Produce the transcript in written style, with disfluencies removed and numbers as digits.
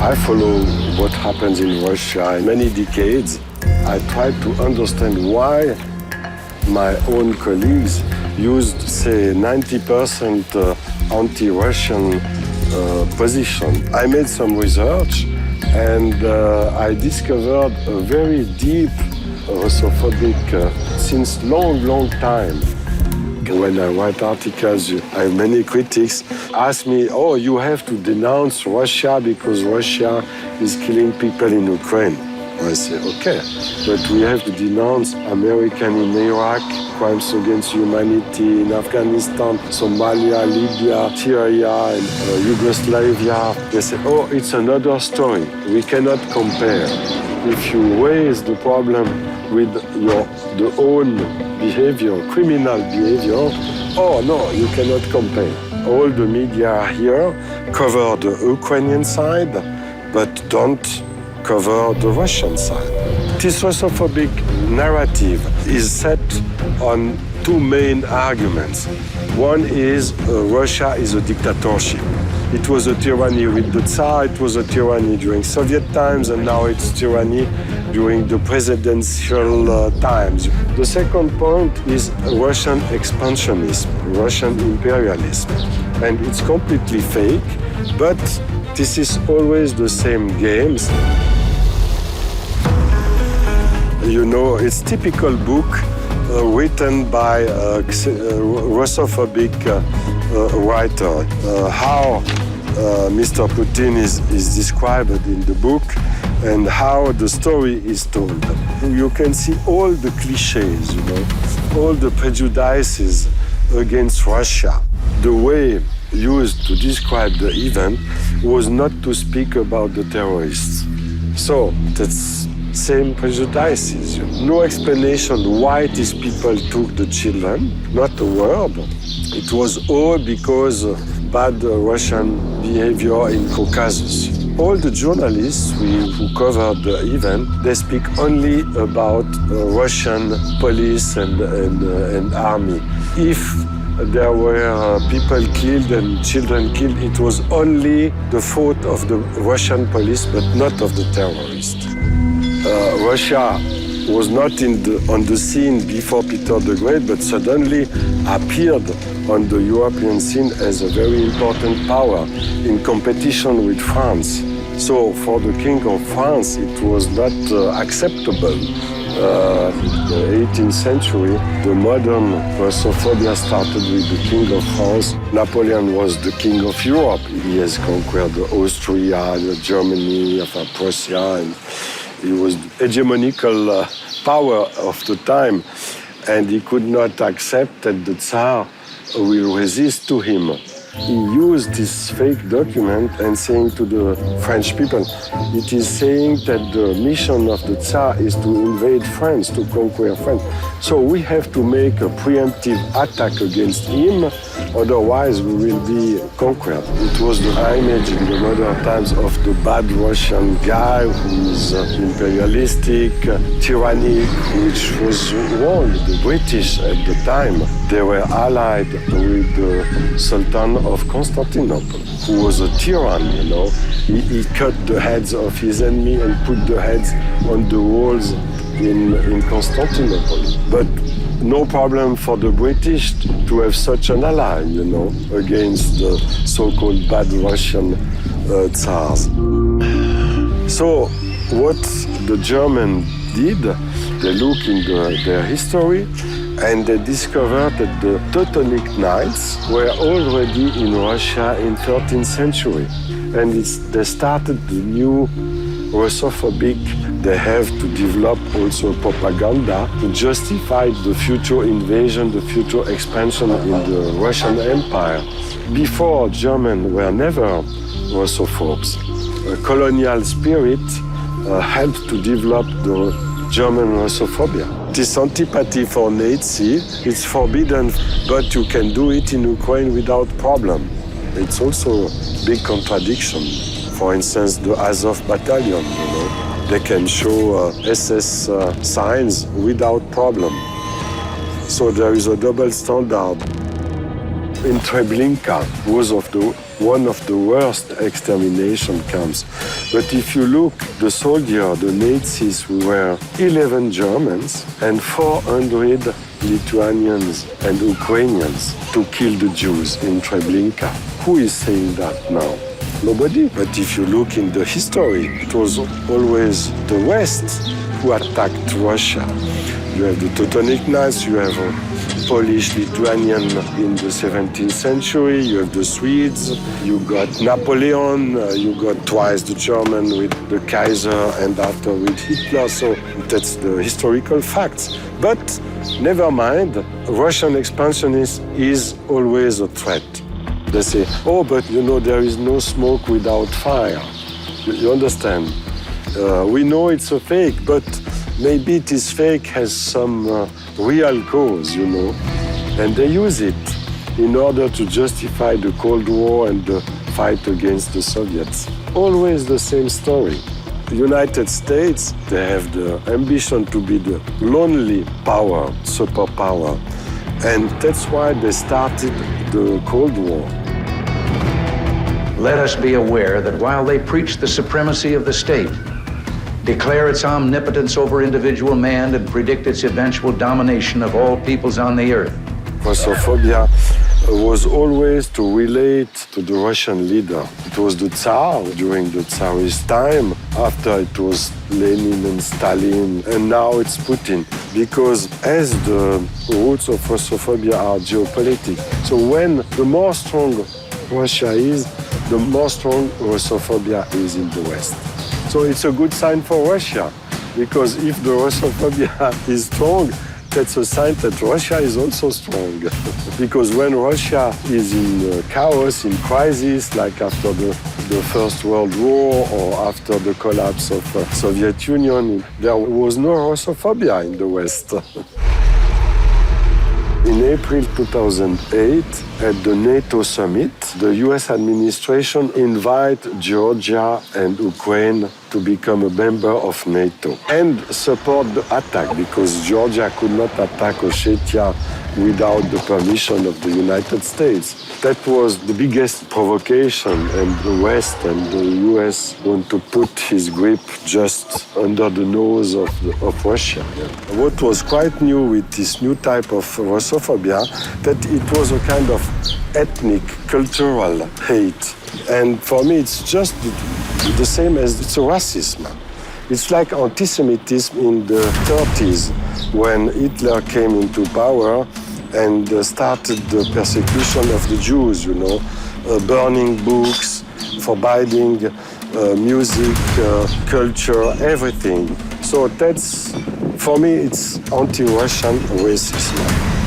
I follow what happens in Russia in many decades. I try to understand why my own colleagues used, say, 90% anti-Russian position. I made some research and I discovered a very deep Russophobic since long time. When I write articles, I have many critics ask me, oh, you have to denounce Russia because Russia is killing people in Ukraine. I say, okay, but we have to denounce American in Iraq, crimes against humanity in Afghanistan, Somalia, Libya, Syria, and Yugoslavia. They say, oh, it's another story. We cannot compare. If you raise the problem with the own behavior, criminal behavior, oh no, you cannot compare. All the media here cover the Ukrainian side, but don't cover the Russian side. This Russophobic narrative is set on two main arguments. One is Russia is a dictatorship. It was a tyranny with the Tsar, it was a tyranny during Soviet times, and now it's tyranny during the presidential times. The second point is Russian expansionism, Russian imperialism. And it's completely fake, but this is always the same games. You know, it's typical book written by a Russophobic writer. How Mr. Putin is described in the book and how the story is told. You can see all the cliches, you know, all the prejudices against Russia. The way used to describe the event was not to speak about the terrorists. So that's same prejudices. No explanation why these people took the children, not a word. It was all because of bad Russian behavior in Caucasus. All the journalists who covered the event, they speak only about Russian police and army. If there were people killed and children killed, it was only the fault of the Russian police, but not of the terrorists. Russia was not on the scene before Peter the Great, but suddenly appeared on the European scene as a very important power in competition with France. So for the King of France, it was not acceptable. In the 18th century, the modern Russophobia started with the King of France. Napoleon was the King of Europe. He has conquered Austria, Germany, Prussia, and he was hegemonical power of the time, and he could not accept that the Tsar will resist to him. He used this fake document and saying to the French people, it is saying that the mission of the Tsar is to invade France, to conquer France. So we have to make a preemptive attack against him, otherwise we will be conquered. It was the image in the modern times of the bad Russian guy who is imperialistic, tyrannic, which was wrong. The British at the time, they were allied with the Sultan of Constantinople, who was a tyrann, you know. He cut the heads of his enemy and put the heads on the walls in Constantinople. But no problem for the British to have such an ally, you know, against the so-called bad Russian Tsars. So what the Germans did, they looked in their history and they discovered that the Teutonic Knights were already in Russia in 13th century. And they started the new Russophobic. They have to develop also propaganda to justify the future invasion, the future expansion in the Russian Empire. Before, Germans were never Russophobes. A colonial spirit helped to develop the German Russophobia. This antipathy for Nazi, it's forbidden, but you can do it in Ukraine without problem. It's also a big contradiction. For instance, the Azov battalion, you know, they can show SS signs without problem. So there is a double standard. in Treblinka was one of the worst extermination camps. But if you look, the soldiers, the Nazis, were 11 Germans and 400 Lithuanians and Ukrainians to kill the Jews in Treblinka. Who is saying that now? Nobody. But if you look in the history, it was always the West who attacked Russia. You have the Teutonic Knights, you have Polish, Lithuanian in the 17th century, you have the Swedes, you got Napoleon, you got twice the German with the Kaiser and after with Hitler, so that's the historical facts. But never mind, Russian expansionism is always a threat. They say, oh, but you know, there is no smoke without fire. You understand? We know it's a fake, but maybe this fake has some real cause, you know, and they use it in order to justify the Cold War and the fight against the Soviets. Always the same story. The United States, they have the ambition to be the lonely power, superpower, and that's why they started the Cold War. Let us be aware that while they preach the supremacy of the state, declare its omnipotence over individual man, and predict its eventual domination of all peoples on the earth. Russophobia was always to relate to the Russian leader. It was the Tsar during the Tsarist time, after it was Lenin and Stalin, and now it's Putin. Because as the roots of Russophobia are geopolitical, so when the more strong Russia is, the more strong Russophobia is in the West. So it's a good sign for Russia, because if the Russophobia is strong, that's a sign that Russia is also strong. Because when Russia is in chaos, in crisis, like after the First World War or after the collapse of the Soviet Union, there was no Russophobia in the West. In April 2008, at the NATO summit, the US administration invited Georgia and Ukraine to become a member of NATO and support the attack, because Georgia could not attack Ossetia without the permission of the United States. That was the biggest provocation, and the West and the US want to put his grip just under the nose of Russia. What was quite new with this new type of Russophobia, that it was a kind of ethnic, cultural hate. And for me, it's just the same as it's a racism. It's like anti-Semitism in the 30s, when Hitler came into power and started the persecution of the Jews, you know, burning books, forbidding music, culture, everything. So that's, for me, it's anti-Russian racism.